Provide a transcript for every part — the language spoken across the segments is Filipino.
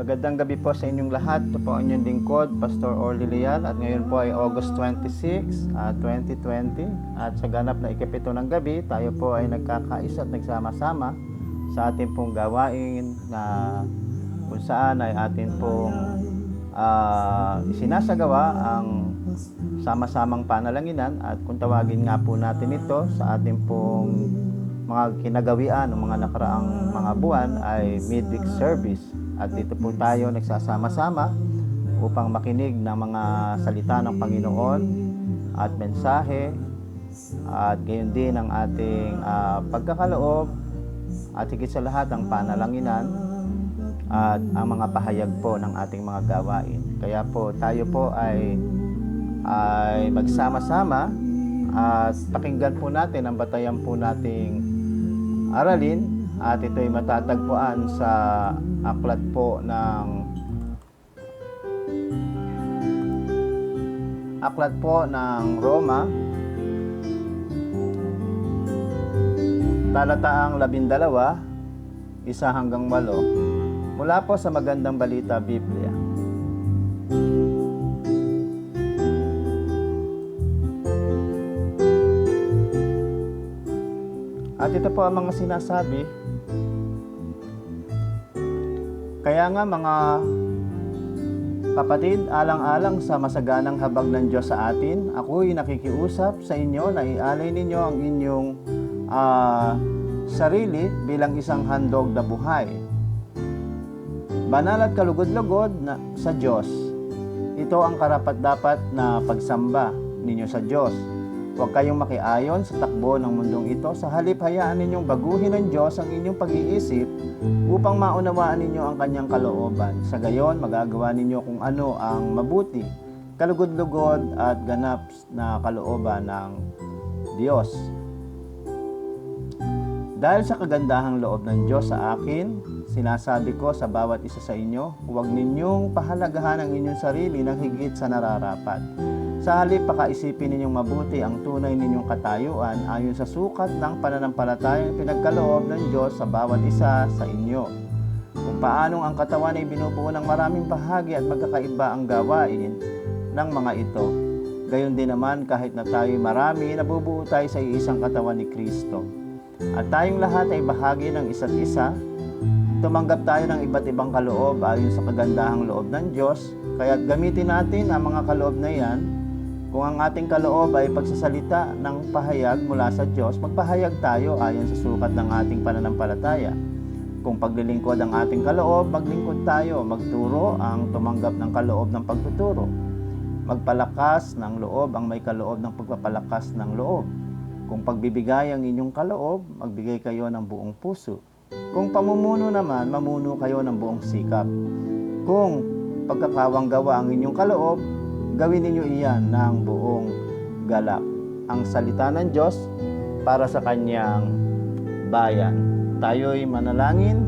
Magandang gabi po sa inyong lahat. Ito po ang inyong lingkod, Pastor Orly Leal. At ngayon po ay August 26, 2020. At sa ganap na ikapito ng gabi, tayo po ay nagkakaisa at nagsama-sama sa ating pong gawain na kung saan ay atin pong isinasagawa ang sama-samang panalanginan. At kung tawagin nga po natin ito sa ating pong mga kinagawian ng mga nakaraang mga buwan ay midweek service. At dito po tayo nagsasama-sama upang makinig ng mga salita ng Panginoon at mensahe at gayon din ang ating pagkakaloob at higit sa lahat ang panalanginan at ang mga pahayag po ng ating mga gawain. Kaya po tayo po ay magsama-sama at pakinggan po natin ang batayan po nating aralin. At ito ay matatagpuan sa aklat po ng Roma, talataang 12, 1 hanggang 8, mula po sa Magandang Balita Biblia. At ito po ang mga sinasabi. Kaya nga mga kapatid, alang-alang sa masaganang habag ng Diyos sa atin, ako'y nakikiusap sa inyo na ialay ninyo ang inyong sarili bilang isang handog na buhay. Banal at kalugod-lugod sa Diyos. Ito ang karapat-dapat na pagsamba ninyo sa Diyos. Huwag kayong makiayon sa takbo ng mundong ito. Sa halip, hayaan ninyong baguhin ng Diyos ang inyong pag-iisip upang maunawaan ninyo ang kanyang kalooban. Sa gayon, magagawa ninyo kung ano ang mabuti, kalugod-lugod at ganap na kalooban ng Diyos. Dahil sa kagandahang loob ng Diyos sa akin, sinasabi ko sa bawat isa sa inyo, huwag ninyong pahalagahan ang inyong sarili ng higit sa nararapat. Sa halip, pakaisipin ninyong mabuti ang tunay ninyong katayuan ayon sa sukat ng pananampalatayang pinagkaloob ng Diyos sa bawat isa sa inyo. Kung paanong ang katawan ay binubuo ng maraming bahagi at magkakaiba ang gawain ng mga ito. Gayon din naman kahit na tayo marami, nabubuo tayo sa iisang katawan ni Kristo. At tayong lahat ay bahagi ng isa't isa. Tumanggap tayo ng iba't ibang kaloob ayon sa kagandahang loob ng Diyos. Kaya gamitin natin ang mga kaloob na yan. Kung ang ating kaloob ay pagsasalita ng pahayag mula sa Diyos, magpahayag tayo ayon sa sukat ng ating pananampalataya. Kung paglilingkod ang ating kaloob, maglingkod tayo. Magturo ang tumanggap ng kaloob ng pagtuturo. Magpalakas ng loob ang may kaloob ng pagpapalakas ng loob. Kung pagbibigay ang inyong kaloob, magbigay kayo ng buong puso. Kung pamumuno naman, mamuno kayo ng buong sikap. Kung pagkakawang gawa ang inyong kaloob, gawin ninyo iyan ng buong galak. Ang salita ng Diyos para sa kanyang bayan. Tayo'y manalangin.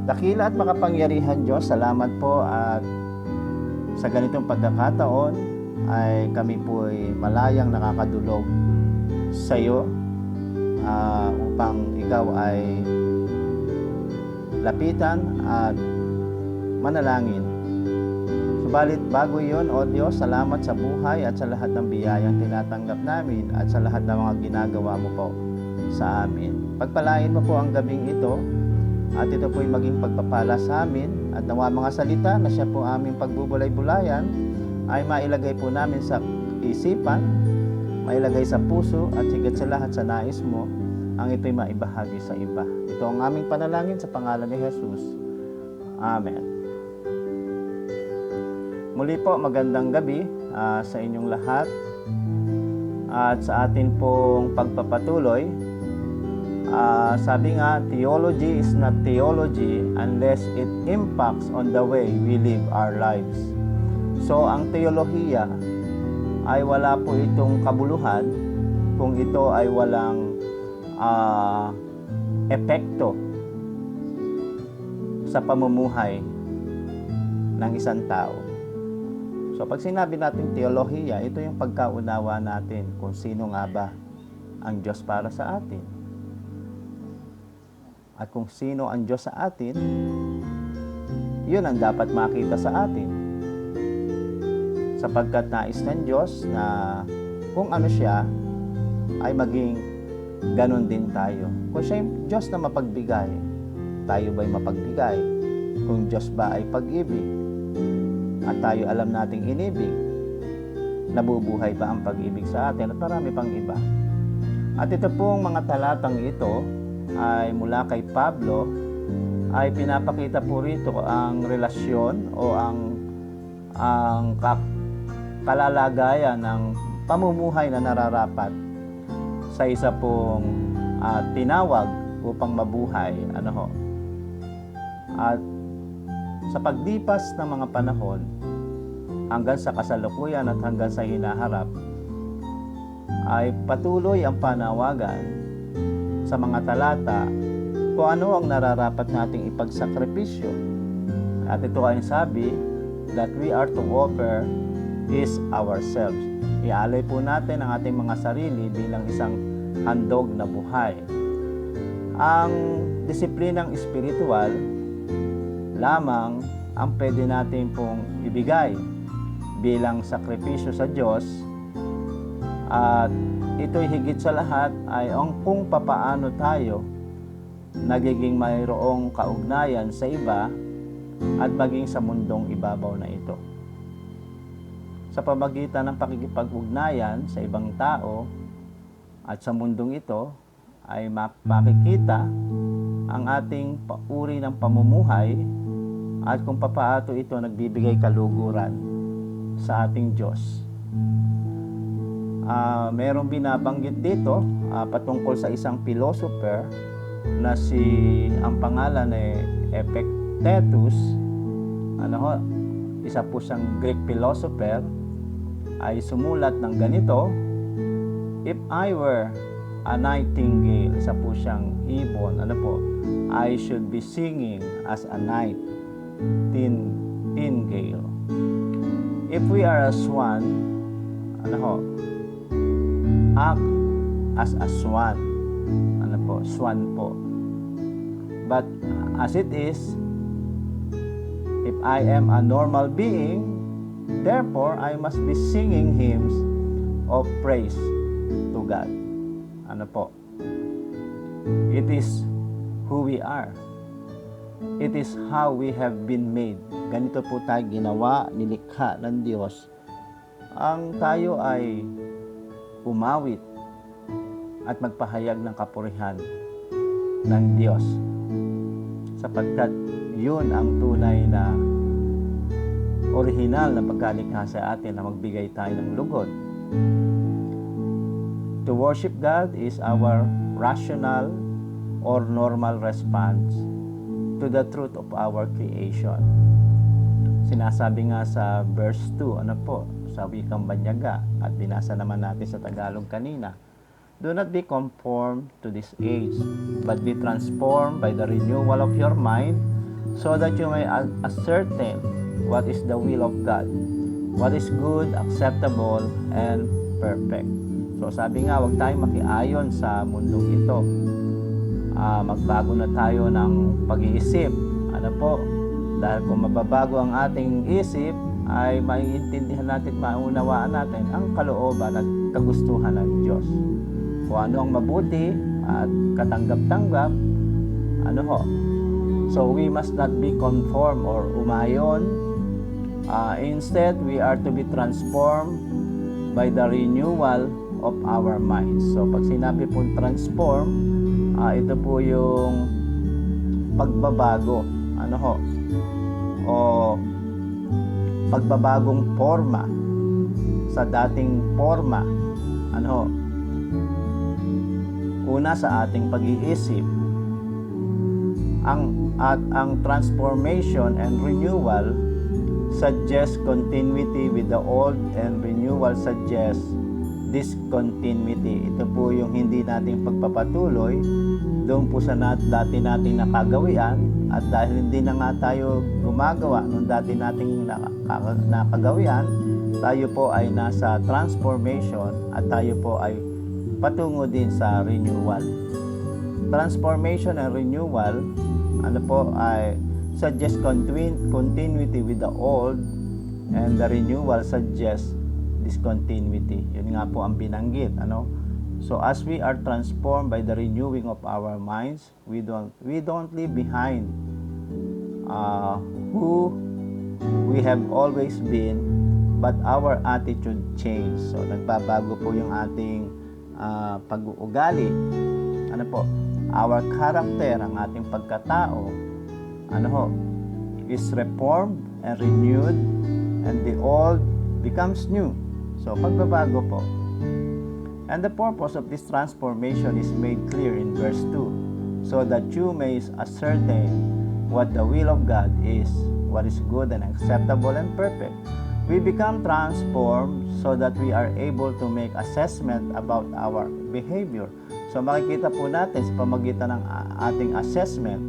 Dakila at makapangyarihan Diyos, salamat po at sa ganitong pagkakataon ay kami po'y malayang nakakadulog sa iyo upang ikaw ay lapitan at manalangin. Subalit bago yun, O Diyos, salamat sa buhay at sa lahat ng biyayang tinatanggap namin at sa lahat ng mga ginagawa mo po sa amin. Pagpalain mo po ang gabing ito at ito po'y maging pagpapala sa amin at nawa mga salita na siya po aming pagbubulay-bulayan ay mailagay po namin sa isipan, mailagay sa puso at higit sa lahat sa nais mo, ang ito'y maibahagi sa iba. Ito ang aming panalangin sa pangalan ni Jesus. Amen. Muli po, magandang gabi sa inyong lahat at sa atin pong pagpapatuloy. Sabi nga, theology is not theology unless it impacts on the way we live our lives. So, ang teolohiya ay wala po itong kabuluhan kung ito ay walang epekto sa pamumuhay ng isang tao. So pag sinabi natin teolohiya, ito yung pagkaunawa natin kung sino nga ba ang Diyos para sa atin. At kung sino ang Diyos sa atin, yun ang dapat makita sa atin. Sapagkat nais ng Diyos na kung ano siya, ay maging ganon din tayo. Kung siya yung Diyos na mapagbigay, tayo ba'y mapagbigay? Kung Diyos ba ay pag-ibig, at tayo alam nating inibig, nabubuhay ba ang pag-ibig sa atin? At marami pang iba. At ito pong mga talatang ito ay mula kay Pablo, ay pinapakita po rito ang relasyon o ang kalalagayan ng pamumuhay na nararapat sa isa pong tinawag upang mabuhay. At sa paglipas ng mga panahon hanggang sa kasalukuyan at hanggang sa hinaharap, ay patuloy ang panawagan sa mga talata kung ano ang nararapat nating ipagsakripisyo. At ito ay sabi that we are to offer is ourselves. Ialay po natin ang ating mga sarili bilang isang handog na buhay. Ang disiplinang espiritual lamang ang pwede natin pong ibigay bilang sakripisyo sa Diyos, at ito'y higit sa lahat ay ang kung papaano tayo nagiging mayroong kaugnayan sa iba at maging sa mundong ibabaw na ito. Sa pamagitan ng pakikipag-ugnayan sa ibang tao at sa mundong ito ay makikita ang ating uri ng pamumuhay at kung papaano ito nagbibigay kaluguran sa ating Diyos. Merong binabanggit dito patungkol sa isang philosopher na ang pangalan ay Epictetus. Isa po siyang Greek philosopher, ay sumulat ng ganito: if I were a nightingale, isa po siyang ibon, I should be singing as a nightingale. If we are a swan, act as a swan. Swan po. But as it is, if I am a normal being, therefore I must be singing hymns of praise to God. It is who we are. It is how we have been made. Ganito po tayo ginawa, nilikha ng Diyos. Ang tayo ay umawit at magpahayag ng kapurihan ng Diyos, sapagkat yun ang tunay na orihinal na pagkalikha sa atin na magbigay tayo ng lugod. To worship God is our rational or normal response to the truth of our creation. Sinasabi nga sa verse 2, sa wikang Banyaga, at binasa naman natin sa Tagalog kanina, do not be conformed to this age, but be transformed by the renewal of your mind, so that you may ascertain what is the will of God, what is good, acceptable, and perfect. So sabi nga, huwag tayong makiayon sa mundong ito. Magbago na tayo ng pag-iisip. Dahil kung mababago ang ating isip, ay maiintindihan natin, maunawaan natin ang kalooban at kagustuhan ng Diyos. Kung ano ang mabuti at katanggap-tanggap, So we must not be conformed or umayon. Instead, we are to be transformed by the renewal of our minds. So pag sinabi pong transform, ito po yung pagbabago, o pagbabagong forma sa dating forma. Una, sa ating pag-iisip. Ang transformation and renewal suggests continuity with the old, and renewal suggests discontinuity. Ito po yung hindi nating pagpapatuloy doon po sa dati nating nakagawian, at dahil hindi na nga tayo gumagawa nung dati nating nakagawian, tayo po ay nasa transformation at tayo po ay patungo din sa renewal. Transformation and renewal, ay suggests continuity with the old, and the renewal suggests discontinuity. Yun nga po ang binanggit, ano? So as we are transformed by the renewing of our minds, we don't leave behind who we have always been, but our attitude change. So nagbabago po yung ating pag-uugali. Ano po? Our character, ang ating pagkatao, ano ho, is reformed and renewed, and the old becomes new. So pagbabago po. And the purpose of this transformation is made clear in verse 2, so that you may ascertain what the will of God is, what is good and acceptable and perfect. We become transformed so that we are able to make assessment about our behavior. So makikita po natin sa pamagitan ng ating assessment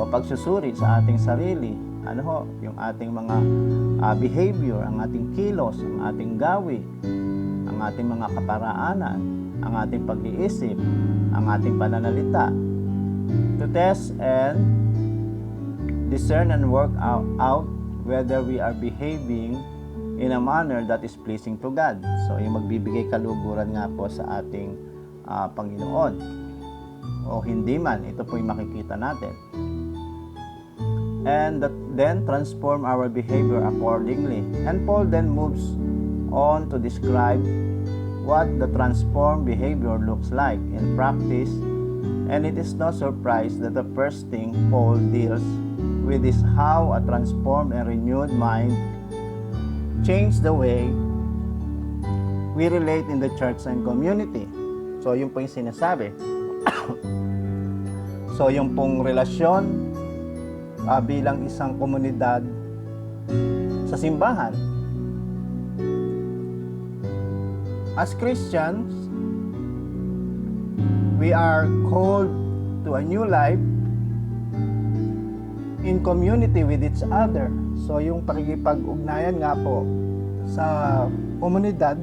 o pagsusuri sa ating sarili, ano ho, yung ating mga behavior, ang ating kilos, ang ating gawi, ang ating mga kaparaanan, ang ating pag-iisip, ang ating pananalita, to test and discern and work out whether we are behaving in a manner that is pleasing to God. So yung magbibigay kaluguran nga po sa ating Panginoon o hindi man, ito po yung makikita natin. And then transform our behavior accordingly. And Paul then moves on to describe what the transformed behavior looks like in practice, and it is no surprise that the first thing Paul deals with is how a transformed and renewed mind change the way we relate in the church and community. So yung po yung sinasabi. So yung pong relasyon bilang isang komunidad sa simbahan. As Christians, we are called to a new life in community with each other. So yung pakikipag-ugnayan nga po sa komunidad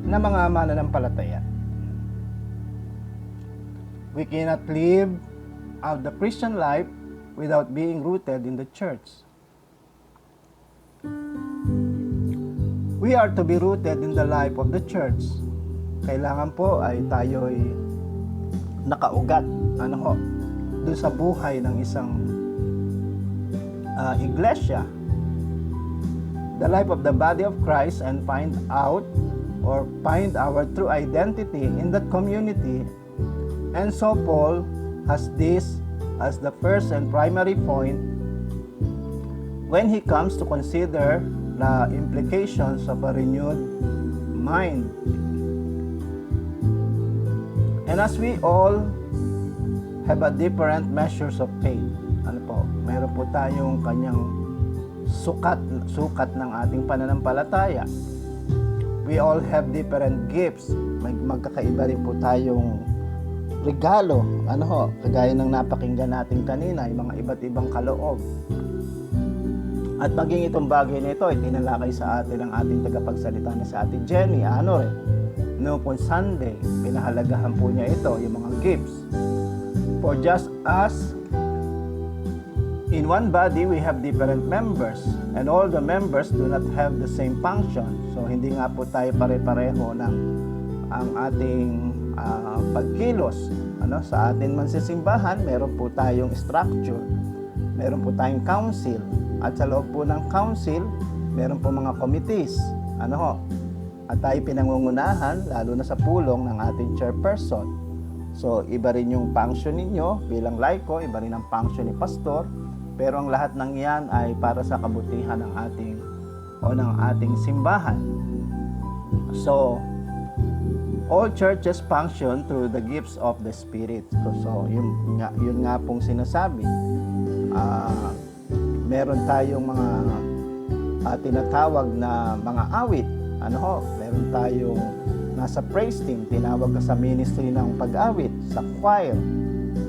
na mga mananampalataya. We cannot live out the Christian life without being rooted in the church. We are to be rooted in the life of the church. Kailangan po ay tayo'y nakaugat, ano ho, doon sa buhay ng isang iglesia, the life of the body of Christ, and find our true identity in that community. And so Paul has this as the first and primary point when he comes to consider the implications of a renewed mind. And as we all have a different measures of faith, ano po, mayroon po tayong kanyang sukat ng ating pananampalataya. We all have different gifts. Magkakaiba rin po tayong regalo, ano ho, kagaya ng napakinggan natin kanina, yung mga iba't ibang kaloob. At maging itong bagay na ito ay tinalakay sa atin ng ating tagapagsalita na sa ating Jenny, ano rin, noong po Sunday, pinahalagahan po niya ito, yung mga gifts. For just as in one body we have different members, and all the members do not have the same function. So hindi nga po tayo pare-pareho ng ang ating pagkilos, ano, sa atin man sa simbahan. Meron po tayong structure, meron po tayong council, at sa loob po ng council meron po mga committees, ano ho, at tayo pinangungunahan lalo na sa pulong ng ating chairperson. So iba rin yung function ninyo bilang laiko, iba rin ang function ni pastor, pero ang lahat ng iyan ay para sa kabutihan ng ating simbahan. So all churches function through the gifts of the Spirit. So yun nga pong sinasabi. Meron tayong mga tinatawag na mga awit. Ano ho? Meron tayong nasa praise team, tinawag ka sa ministry ng pag-awit, sa choir.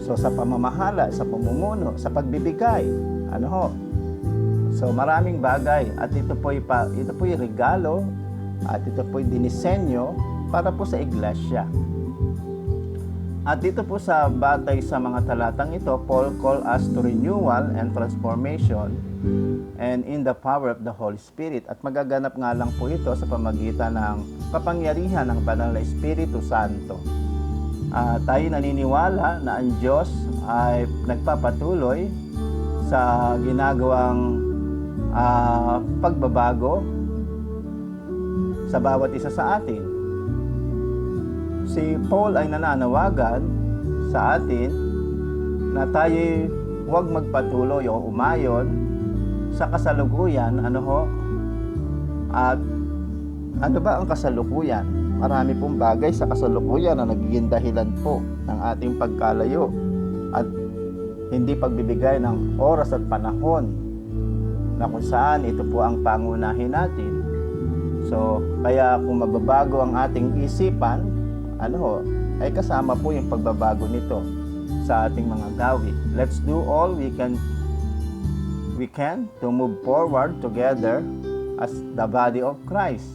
So sa pamamahala, sa pamumuno, sa pagbibigay. Ano ho? So maraming bagay, at ito po'y regalo, at ito po'y dinisenyo para po sa iglesia. At dito po sa batay sa mga talatang ito, Paul call us to renewal and transformation and in the power of the Holy Spirit. At magaganap nga lang po ito sa pamagitan ng kapangyarihan ng Banal na Espiritu Santo. Tayo naniniwala na ang Diyos ay nagpapatuloy sa ginagawang pagbabago sa bawat isa sa atin. Si Paul ay nananawagan sa atin na tayo huwag magpatuloy o umayon sa kasalukuyan. At ano ba ang kasalukuyan? Marami pong bagay sa kasalukuyan na nagiging dahilan po ng ating pagkalayo at hindi pagbibigay ng oras at panahon na kung saan ito po ang pangunahin natin. So, kaya kung mababago ang ating isipan, ay kasama po yung pagbabago nito sa ating mga gawi. Let's do all we can to move forward together as the body of Christ.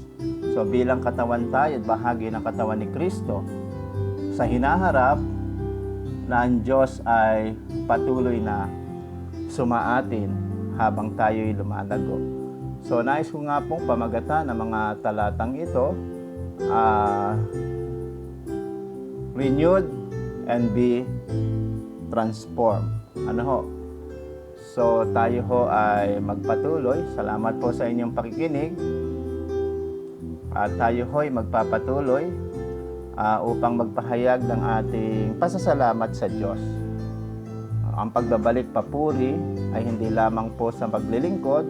So bilang katawan tayo at bahagi ng katawan ni Kristo, sa hinaharap na ang Diyos ay patuloy na sumaatin habang tayo'y lumalago. So nais ko nga pong pamagatan ng mga talatang ito, renewed and be transformed. So tayo ho ay magpatuloy. Salamat po sa inyong pakikinig. At tayo ho ay magpapatuloy upang magpahayag ng ating pasasalamat sa Diyos. Ang pagbabalik papuri ay hindi lamang po sa paglilingkod,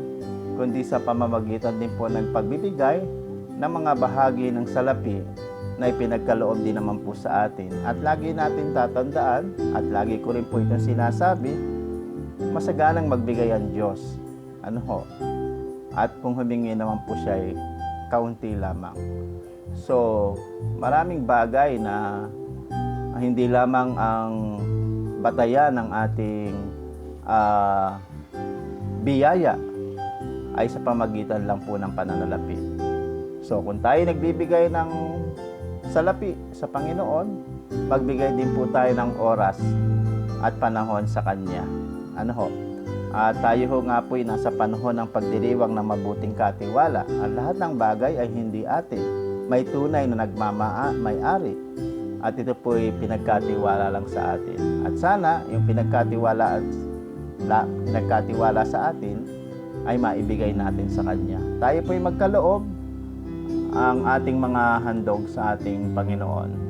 kundi sa pamamagitan din po ng pagbibigay ng mga bahagi ng salapi na ipinagkaloob din naman po sa atin. At lagi natin tatandaan, at lagi ko rin po itong sinasabi, masaganang magbigay ang Diyos. At kung humingi naman po siya ay kaunti lamang. So, maraming bagay na hindi lamang ang batayan ng ating biyaya ay sa pamagitan lang po ng pananalapi. So, kung tayo nagbibigay ng salapi sa Panginoon, magbigay din po tayo ng oras at panahon sa Kanya. Tayo ho nga po'y nasa panahon ng pagdiriwang ng mabuting katiwala. Ang lahat ng bagay ay hindi atin. May tunay na may-ari. At ito po'y pinagkatiwala lang sa atin. At sana yung pinagkatiwala sa atin ay maibigay natin sa Kanya. Tayo po'y magkaloob ang ating mga handog sa ating Panginoon.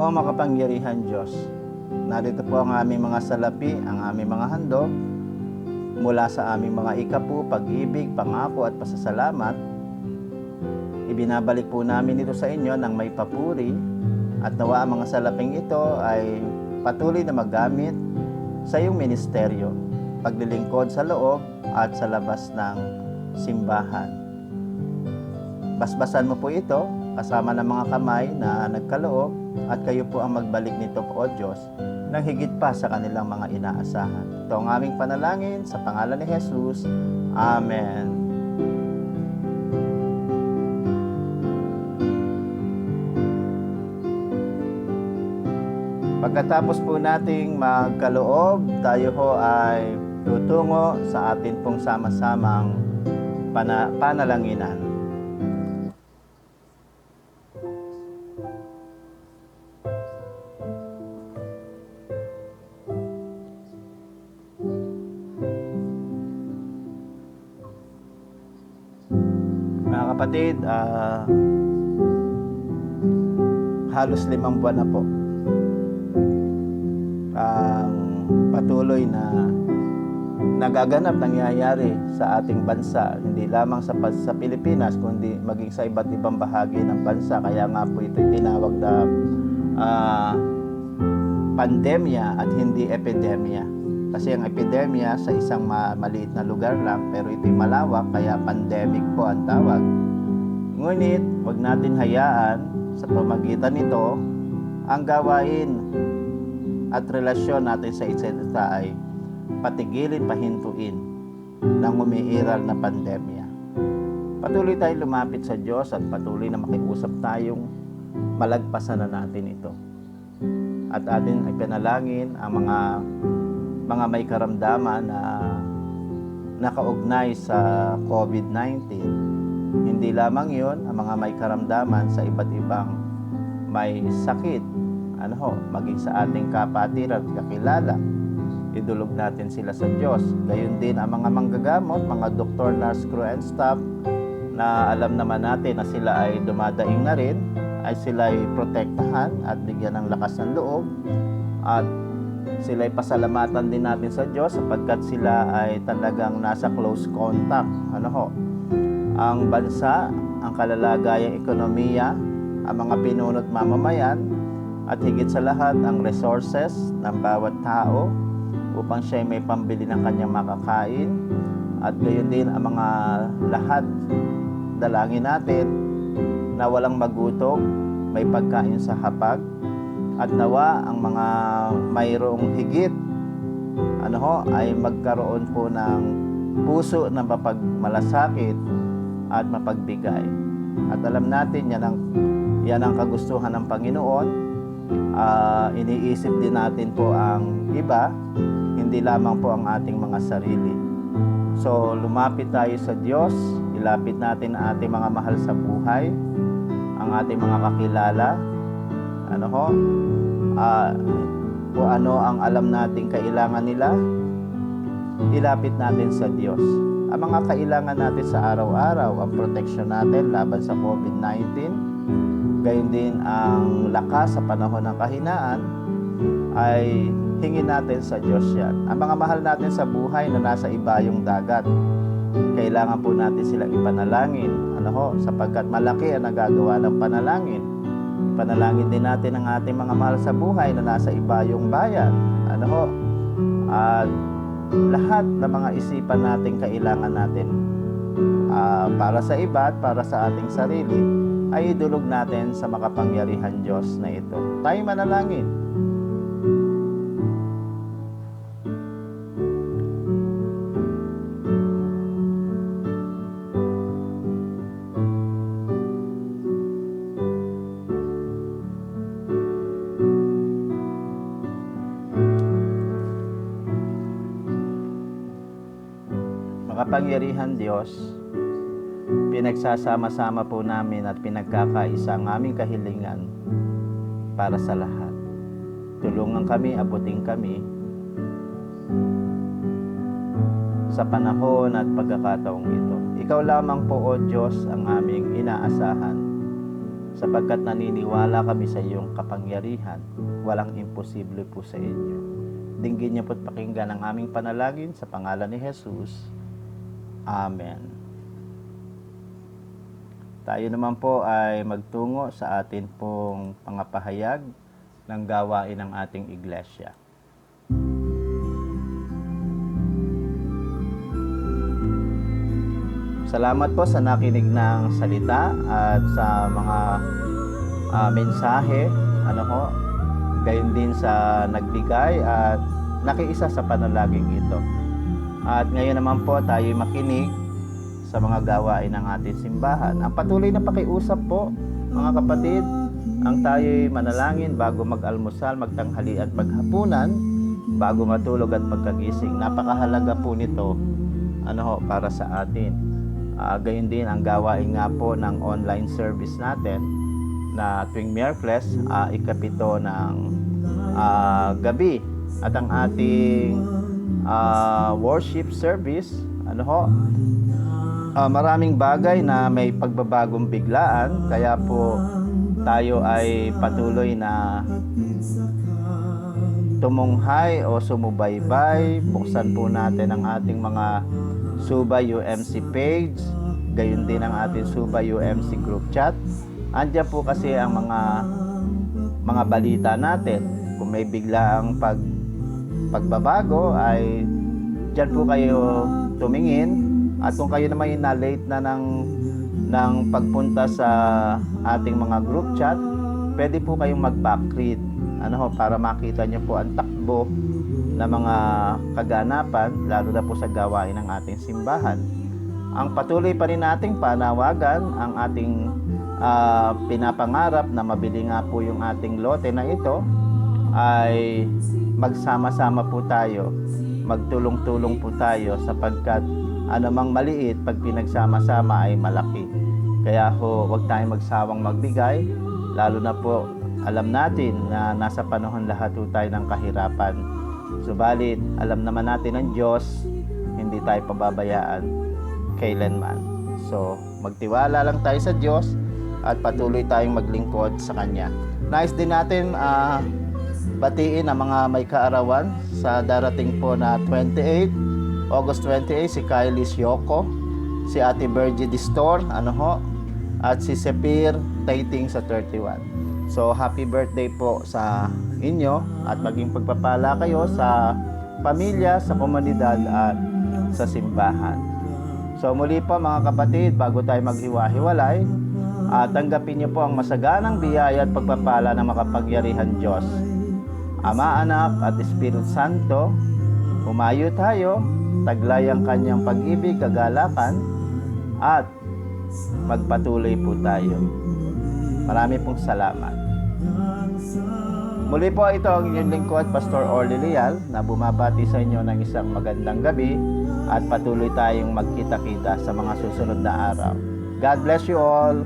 O makapangyarihan Diyos, narito po ang aming mga salapi, ang aming mga handog, mula sa aming mga ikapu, pag-ibig, pangako at pasasalamat. Ibinabalik po namin ito sa inyo ng may papuri, at nawa ang mga salaping ito ay patuloy na magamit sa iyong ministeryo, paglilingkod sa loob at sa labas ng simbahan. Basbasan mo po ito kasama ng mga kamay na nagkaloob, at kayo po ang magbalik nito, O Diyos, ng higit pa sa kanilang mga inaasahan. Ito ang aming panalangin sa pangalan ni Jesus. Amen. Pagkatapos po nating magkaloob, tayo ho ay tutungo sa atin pong sama-samang panalanginan. Mga kapatid, halos 5 buwan na po ang patuloy na nagaganap, nangyayari sa ating bansa, hindi lamang sa Pilipinas, kundi maging sa iba't ibang bahagi ng bansa. Kaya nga po ito tinawag na pandemya at hindi epidemya. Kasi ang epidemya sa isang maliit na lugar lang, pero ito'y malawak, kaya pandemic po ang tawag. Ngunit, huwag natin hayaan sa pamagitan nito, ang gawain at relasyon natin sa isa't isa ay patigilin, pahintuin ng umiiral na pandemya. Patuloy tayong lumapit sa Diyos at patuloy na makiusap tayong malagpasan na natin ito. At atin ay panalangin ang mga may karamdaman na nakaugnay sa COVID-19. Hindi lamang yon, ang mga may karamdaman sa iba't ibang may sakit, maging sa ating kapatiran at kakilala, idulog natin sila sa Diyos. Gayon din ang mga manggagamot, mga doktor, nurse, crew, and staff, na alam naman natin na sila ay dumadaing na rin, ay sila ay protektahan at bigyan ng lakas ng loob, at sila ay pasalamatan din natin sa Diyos sapagkat sila ay talagang nasa close contact. Ang bansa, ang kalalagayang ekonomiya, ang mga pinunot mamamayan, at higit sa lahat ang resources ng bawat tao upang siya may pambili ng kanyang makakain, at gayon din ang mga lahat. Dalangin natin na walang magutom, may pagkain sa hapag, at nawa ang mga mayroong higit ay magkaroon po ng puso na mapagmalasakit at mapagbigay. At alam natin yan ang kagustuhan ng Panginoon. Iniisip din natin po ang iba, hindi lamang po ang ating mga sarili. So lumapit tayo sa Diyos, ilapit natin ang ating mga mahal sa buhay, ang ating mga kakilala, kung ano ang alam nating kailangan nila, ilapit natin sa Diyos. Ang mga kailangan natin sa araw-araw, ang proteksyon natin laban sa COVID-19, gayon din ang lakas sa panahon ng kahinaan, ay hingin natin sa Diyos yan. Ang mga mahal natin sa buhay na nasa ibayong dagat, kailangan po natin silang ipanalangin, sapagkat malaki ang nagagawa ng panalangin. Ipanalangin din natin ang ating mga mahal sa buhay na nasa ibayong bayan, at lahat ng mga isipan natin kailangan natin para sa iba at para sa ating sarili ay idulog natin sa makapangyarihan Diyos na ito. Tayo manalangin. Makapangyarihan Diyos, pinagsasama-sama po namin at pinagkakaisa ang aming kahilingan para sa lahat. Tulungan kami, abutin kami sa panahon at pagkakataong ito. Ikaw lamang po, O Diyos, ang aming inaasahan, sapagkat naniniwala kami sa iyong kapangyarihan. Walang imposible po sa inyo. Dinggin niyo po't pakinggan ang aming panalangin sa pangalan ni Jesus. Amen. Tayo naman po ay magtungo sa atin pong pangapahayag ng gawain ng ating iglesia. Salamat po sa nakinig ng salita at sa mga mensahe, gayon din sa nagbigay at nakiisa sa panalangin ito. At ngayon naman po tayo makinig sa mga gawain ng ating simbahan. Ang patuloy na pakiusap po, mga kapatid, ang tayo'y manalangin bago mag-almusal, magtanghali at maghapunan, bago matulog at pagkagising. Napakahalaga po nito para sa atin. Gayon din ang gawain nga po ng online service natin na tuwing Miyerkules, ikapito ng gabi. At ang ating worship service, maraming bagay na may pagbabagong biglaan, kaya po tayo ay patuloy na tumunghay o sumubaybay. Buksan po natin ang ating mga Suba UMC page, gayon din ang ating Suba UMC group chat. Andiyan po kasi ang mga balita natin. Kung may biglaang pagbabago ay diyan po kayo tumingin. At kung kayo naman yung na-late na ng pagpunta sa ating mga group chat, pwede po kayong mag-back read para makita nyo po ang takbo na mga kaganapan, lalo na po sa gawain ng ating simbahan. Ang patuloy pa rin nating panawagan, ang ating pinapangarap na mabili nga po yung ating lote na ito, ay magsama-sama po tayo, magtulong-tulong po tayo, sapagkat anumang maliit pag pinagsama-sama ay malaki. Kaya huwag tayong magsawang magbigay, lalo na po alam natin na nasa panahon lahat po tayo ng kahirapan. Subalit alam naman natin ng Diyos, hindi tayo pababayaan kailanman. So magtiwala lang tayo sa Diyos at patuloy tayong maglingkod sa Kanya. Nais din natin batiin ang mga may kaarawan sa darating po na August 28, si Kylie Yoko, si Ate Virgie Distor, at si Sepir Taiting sa 31. So, happy birthday po sa inyo at maging pagpapala kayo sa pamilya, sa komunidad at sa simbahan. So, muli po mga kapatid, bago tayo maghiwa-hiwalay, tanggapin niyo po ang masaganang biyaya at pagpapala ng makapangyarihan Diyos. Ama, Anak at Espiritu Santo, humayo tayo, taglay ang kanyang pag-ibig, kagalakan, at magpatuloy po tayo. Marami pong salamat. Muli po, ito ang inyong lingkod, Pastor Orly Leal, na bumabati sa inyo ng isang magandang gabi at patuloy tayong magkita-kita sa mga susunod na araw. God bless you all.